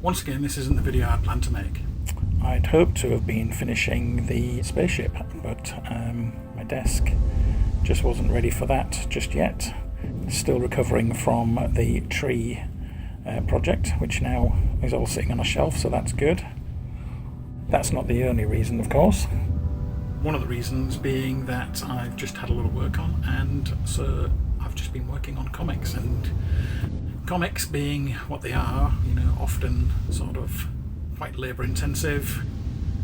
Once again, this isn't the video I planned to make. I'd hoped to have been finishing the Spaceship, but my desk just wasn't ready for that just yet. Still recovering from the tree project, which now is all sitting on a shelf, so that's good. That's not the only reason, of course. One of the reasons being that I've just had a little work on, and so I've just been working on comics, and comics being what they are, often sort of quite labour intensive,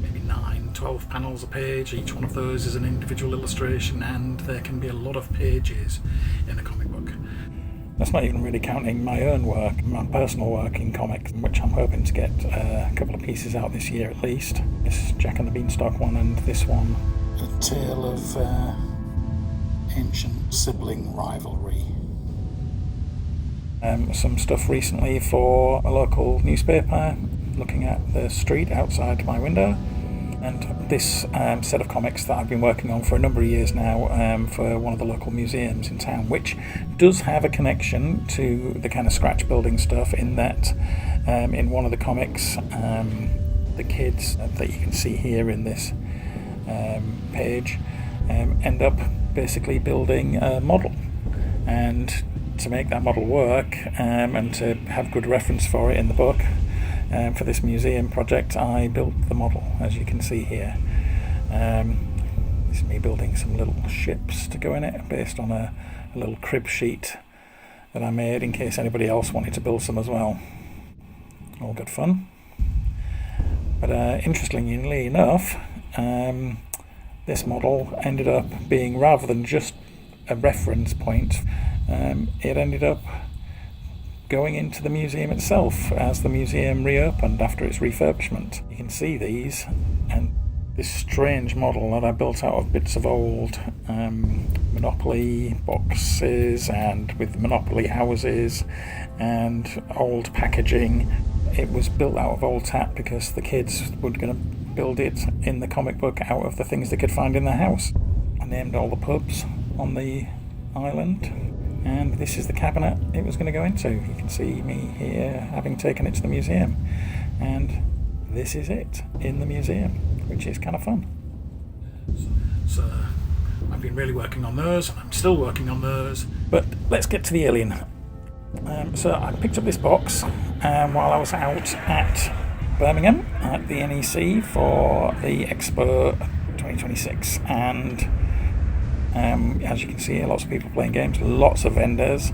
maybe 9-12 panels a page. Each one of those is an individual illustration, and there can be a lot of pages in a comic book. That's not even really counting my own work, my personal work in comics, which I'm hoping to get a couple of pieces out this year at least. This Jack and the Beanstalk one, and this one, A Tale of Ancient Sibling Rivalry. Some stuff recently for a local newspaper, looking at the street outside my window, and this set of comics that I've been working on for a number of years now for one of the local museums in town, which does have a connection to the kind of scratch building stuff, in that in one of the comics, the kids that you can see here in this page end up basically building a model, and to make that model work and to have good reference for it in the book, for this museum project, I built the model, as you can see here. This is me building some little ships to go in it, based on a little crib sheet that I made in case anybody else wanted to build some as well. All good fun. But interestingly enough, this model ended up being, rather than just a reference point, it ended up going into the museum itself as the museum reopened after its refurbishment. You can see these, and this strange model that I built out of bits of old Monopoly boxes, and with Monopoly houses and old packaging. It was built out of old tap because the kids were going to build it in the comic book out of the things they could find in their house. I named all the pubs on the island, and this is the cabinet it was going to go into. You can see me here having taken it to the museum, and this is it in the museum, which is kind of fun. So I've been really working on those, and I'm still working on those. But let's get to the alien. So I picked up this box while I was out at Birmingham at the NEC for the Expo 2026, and as you can see here, lots of people playing games, lots of vendors.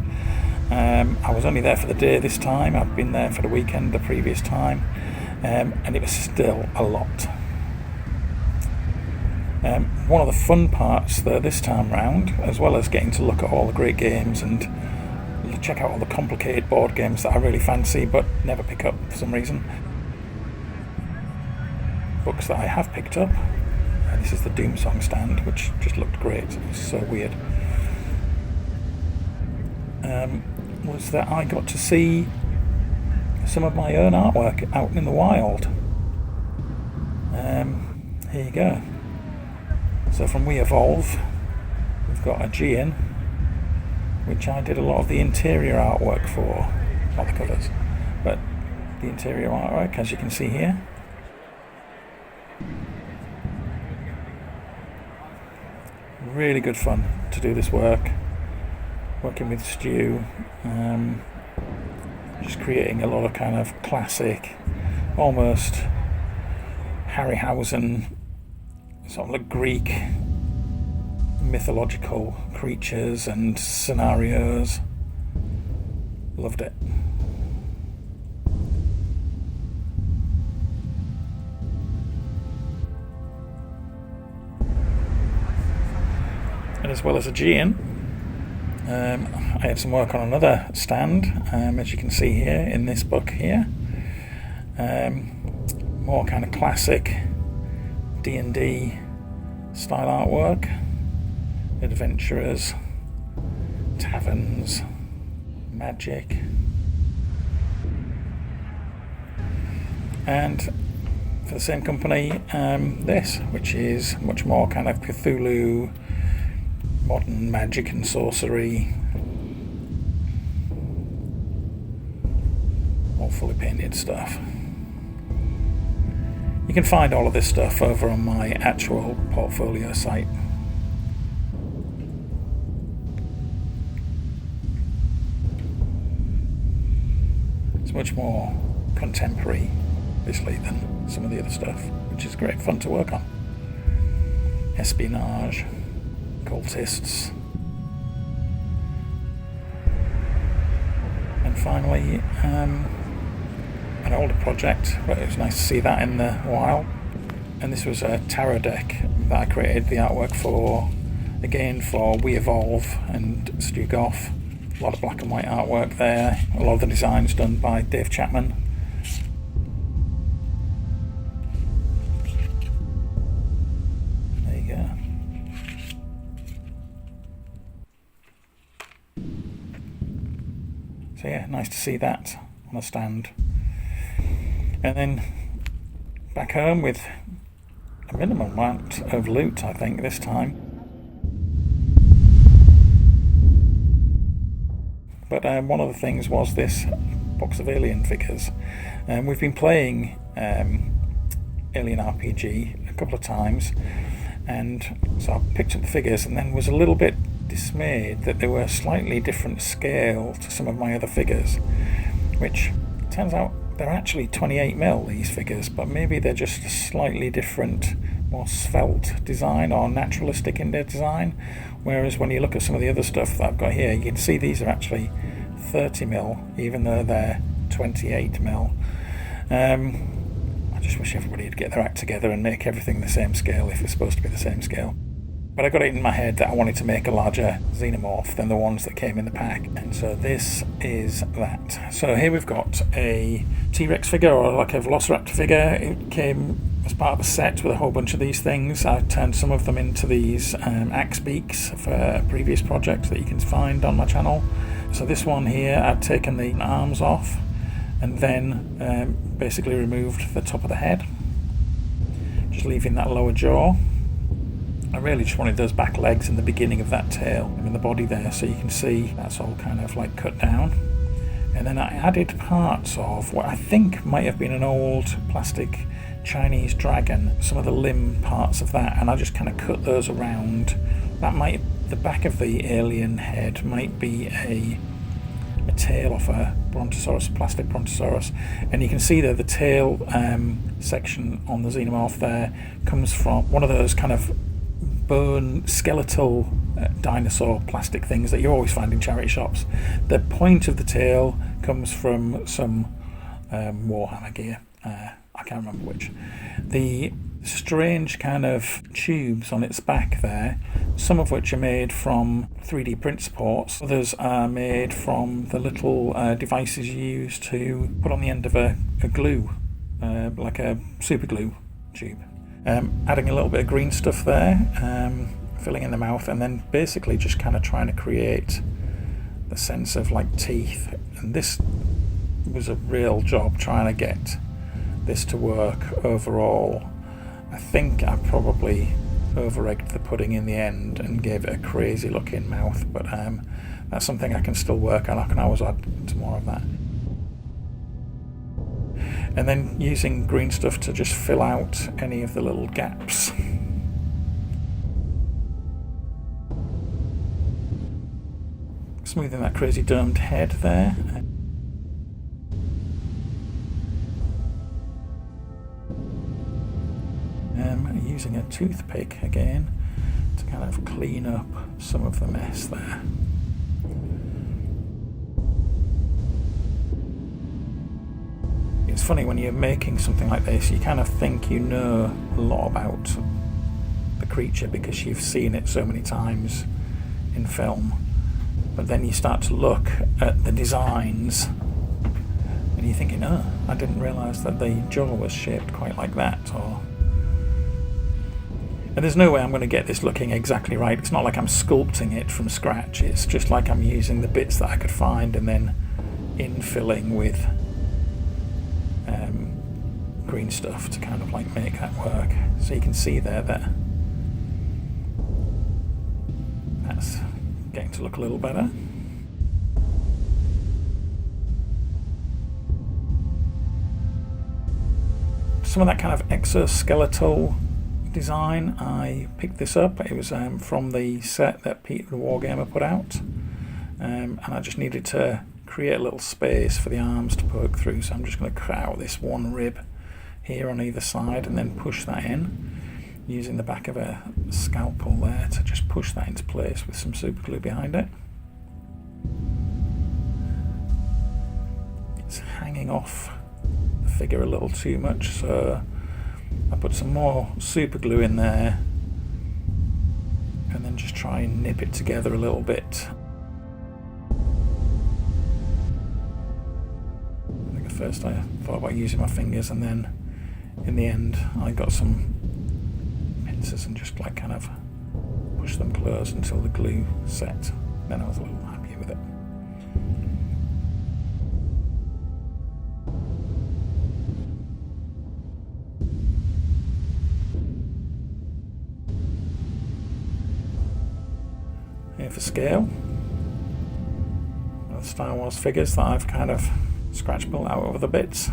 I was only there for the day this time. I've been there for the weekend the previous time, and it was still a lot. One of the fun parts though this time round, as well as getting to look at all the great games and check out all the complicated board games that I really fancy but never pick up for some reason, books that I have picked up. This is the Doom Song stand, which just looked great. It was so weird. Was that I got to see some of my own artwork out in the wild. Here you go. So from We Evolve, we've got a Gian, which I did a lot of the interior artwork for, not the colours, but the interior artwork, as you can see here. Really good fun to do this work, working with Stu, just creating a lot of kind of classic, almost Harryhausen, sort of like Greek mythological creatures and scenarios. Loved it. And as well as a Gian, I had some work on another stand, as you can see here in this book here. More kind of classic D&D style artwork, adventurers, taverns, magic. And for the same company, this, which is much more kind of Cthulhu, modern magic and sorcery, all fully painted stuff. You can find all of this stuff over on my actual portfolio site. It's much more contemporary, obviously, than some of the other stuff, which is great fun to work on. Espionage, cultists, and finally an older project, but it was nice to see that in the wild. And this was a tarot deck that I created the artwork for, again for We Evolve and Stu Goff. A lot of black and white artwork there, a lot of the designs done by Dave Chapman. There you go. So yeah, nice to see that on a stand. And then back home with a minimal amount of loot, I think, this time. But one of the things was this box of Alien figures. We've been playing Alien RPG a couple of times, and so I picked up the figures and then was a little bit dismayed that they were slightly different scale to some of my other figures, which turns out they're actually 28mm, these figures, but maybe they're just a slightly different, more svelte design or naturalistic in their design. Whereas when you look at some of the other stuff that I've got here, you can see these are actually 30mm, even though they're 28mm. I just wish everybody would get their act together and make everything the same scale if it's supposed to be the same scale. But I got it in my head that I wanted to make a larger Xenomorph than the ones that came in the pack. And so this is that. So here we've got a T-Rex figure, or like a Velociraptor figure. It came as part of a set with a whole bunch of these things. I turned some of them into these axe beaks for a previous project that you can find on my channel. So this one here, I'd taken the arms off and then basically removed the top of the head, just leaving that lower jaw. I really just wanted those back legs and the beginning of that tail and the body there, so you can see that's all kind of like cut down. And then I added parts of what I think might have been an old plastic Chinese dragon, some of the limb parts of that, and I just kind of cut those around. The back of the alien head might be a tail off a brontosaurus, plastic brontosaurus, and you can see there the tail section on the Xenomorph there comes from one of those kind of bone skeletal dinosaur plastic things that you always find in charity shops. The point of the tail comes from some Warhammer gear, I can't remember which. The strange kind of tubes on its back there, some of which are made from 3D print supports, others are made from the little devices you use to put on the end of a glue, like a super glue tube. Adding a little bit of green stuff there, filling in the mouth, and then basically just kind of trying to create the sense of like teeth. And this was a real job trying to get this to work overall. I think I probably over-egged the pudding in the end and gave it a crazy looking mouth, but that's something I can still work on. I can always add some more of that. And then using green stuff to just fill out any of the little gaps. Smoothing that crazy domed head there. Using a toothpick again to kind of clean up some of the mess there. It's funny when you're making something like this, you kind of think you know a lot about the creature because you've seen it so many times in film, but then you start to look at the designs and you're thinking, oh, I didn't realise that the jaw was shaped quite like that. And there's no way I'm going to get this looking exactly right. It's not like I'm sculpting it from scratch. It's just like I'm using the bits that I could find and then infilling with green stuff to kind of like make that work. So you can see there that that's getting to look a little better. And then using a toothpick again to kind of clean up some of the mess there. It's funny when you're making something like this, you kind of think you know a lot about the creature because you've seen it so many times in film, but then you start to look at the designs and you're thinking, oh, I didn't realise that the jaw was shaped quite like that. some of that kind of exoskeletal design. I picked this up. It was from the set that Pete the Wargamer put out, and I just needed to create a little space for the arms to poke through, so I'm just going to cut out this one rib here on either side and then push that in using the back of a scalpel there to just push that into place with some super glue behind it. It's hanging off the figure a little too much, so I put some more super glue in there and then just try and nip it together a little bit. I think at first I thought about using my fingers, and then in the end I got some pincers and just like kind of push them close until the glue set. Then I was a little happier with it. Here for scale, the Star Wars figures that I've kind of scratch built out of the bits,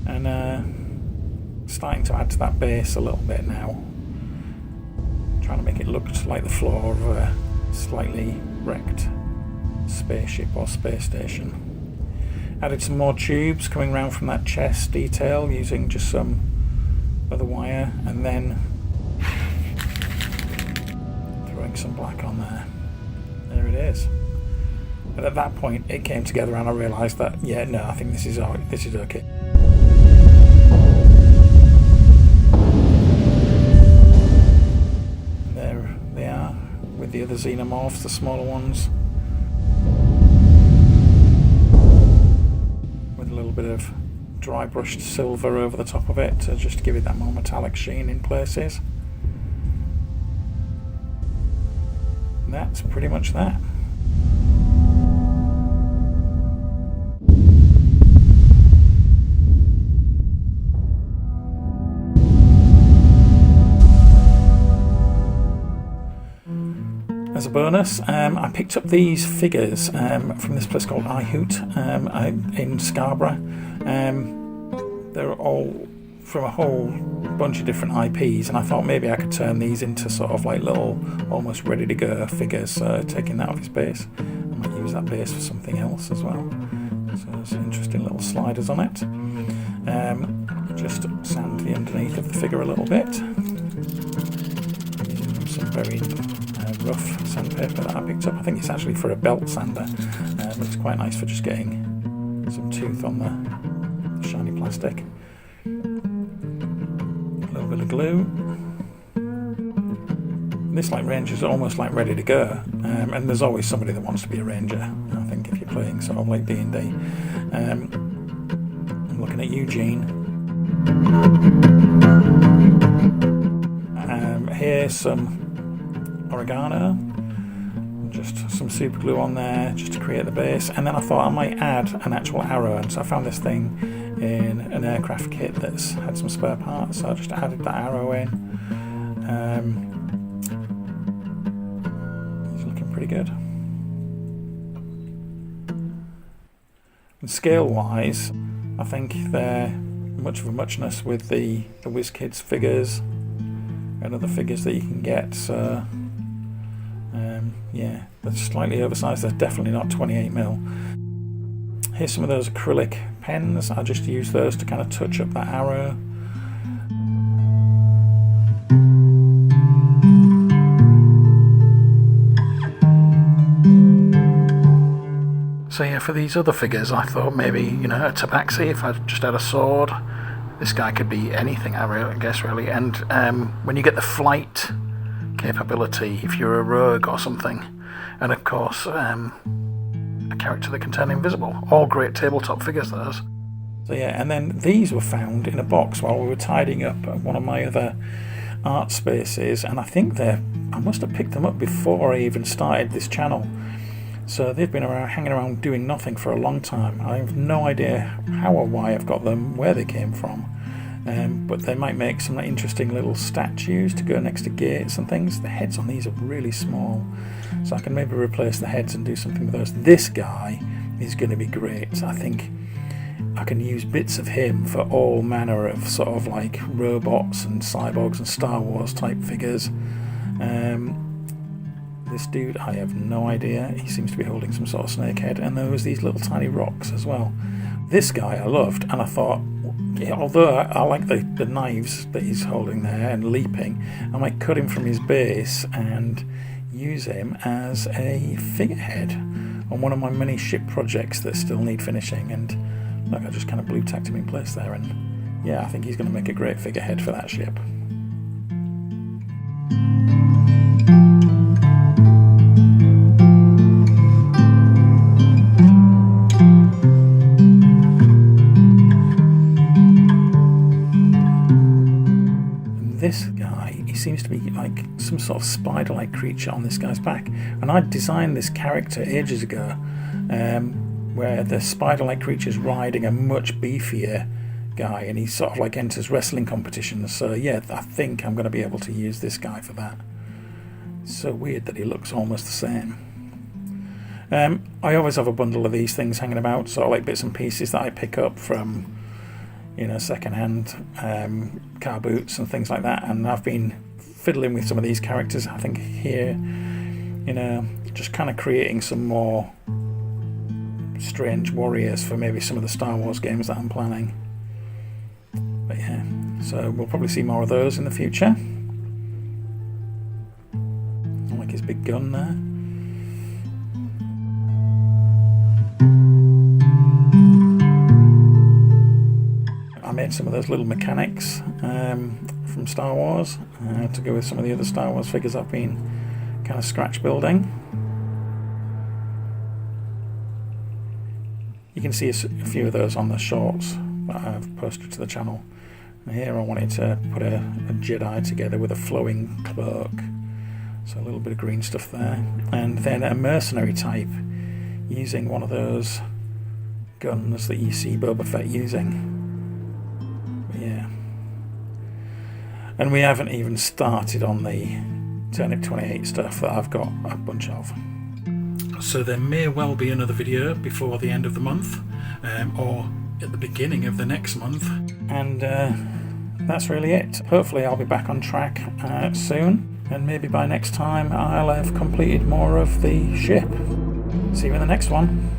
and starting to add to that base a little bit now, trying to make it look like the floor of a slightly wrecked spaceship or space station. Added some more tubes coming around from that chest detail using just some other wire, and then some black on there. There it is. And at that point it came together and I realised that, yeah, no, I think this is okay. And there they are with the other Xenomorphs, the smaller ones, with a little bit of dry brushed silver over the top of it to just give it that more metallic sheen in places. That's pretty much that. As a bonus, I picked up these figures from this place called iHoot in Scarborough. They're all from a whole bunch of different IPs, and I thought maybe I could turn these into sort of like little almost ready to go figures, so taking that off his base, I might use that base for something else as well. So there's some interesting little sliders on it. Just sand the underneath of the figure a little bit using some very rough sandpaper that I picked up. I think it's actually for a belt sander, but it's quite nice for just getting some tooth on the shiny plastic. Bit of glue. This like ranger is almost like ready to go, and there's always somebody that wants to be a ranger. I think if you're playing sort of like D&D. I'm looking at Eugene. Here's some oregano, just some super glue on there just to create the base, and then I thought I might add an actual arrow, and so I found this thing in an aircraft kit that's had some spare parts, so I just added that arrow in. It's looking pretty good. And scale wise, I think they're much of a muchness with the WizKids figures and other figures that you can get, so yeah, they're slightly oversized. They're definitely not 28mm. Here's some of those acrylic pens. I just use those to kind of touch up that arrow. So yeah, for these other figures I thought maybe, you know, a tabaxi, if I just had a sword. This guy could be anything, I guess, really. And when you get the flight capability, if you're a rogue or something, and of course a character that can turn invisible. All great tabletop figures, those. So yeah, and then these were found in a box while we were tidying up one of my other art spaces, and I think I must have picked them up before I even started this channel. So they've been around, hanging around doing nothing for a long time. I have no idea how or why I've got them, where they came from. But they might make some interesting little statues to go next to gates and things. The heads on these are really small, so I can maybe replace the heads and do something with those. This guy is going to be great. I think I can use bits of him for all manner of sort of like robots and cyborgs and Star Wars type figures. This dude, I have no idea. He seems to be holding some sort of snake head, and there was these little tiny rocks as well. This guy I loved, and I thought, although I like the knives that he's holding there and leaping, I might cut him from his base and use him as a figurehead on one of my mini ship projects that still need finishing. And look, I just kind of blue tacked him in place there, and yeah, I think he's going to make a great figurehead for that ship. This guy, he seems to be like some sort of spider-like creature on this guy's back, and I designed this character ages ago, where the spider-like creature's riding a much beefier guy, and he sort of like enters wrestling competitions. So yeah, I think I'm going to be able to use this guy for that. It's so weird that he looks almost the same. I always have a bundle of these things hanging about, sort of like bits and pieces that I pick up from, you know, second-hand car boots and things like that, and I've been fiddling with some of these characters, I think, here, you know, just kind of creating some more strange warriors for maybe some of the Star Wars games that I'm planning. But yeah, so we'll probably see more of those in the future. I like his big gun there. I made some of those little mechanics from Star Wars to go with some of the other Star Wars figures I've been kind of scratch building. You can see a few of those on the shorts that I've posted to the channel. And here I wanted to put a Jedi together with a flowing cloak, so a little bit of green stuff there, and then a mercenary type using one of those guns that you see Boba Fett using. Yeah, and we haven't even started on the Turnip 28 stuff that I've got a bunch of. So there may well be another video before the end of the month, or at the beginning of the next month. And that's really it. Hopefully I'll be back on track soon, and maybe by next time I'll have completed more of the ship. See you in the next one.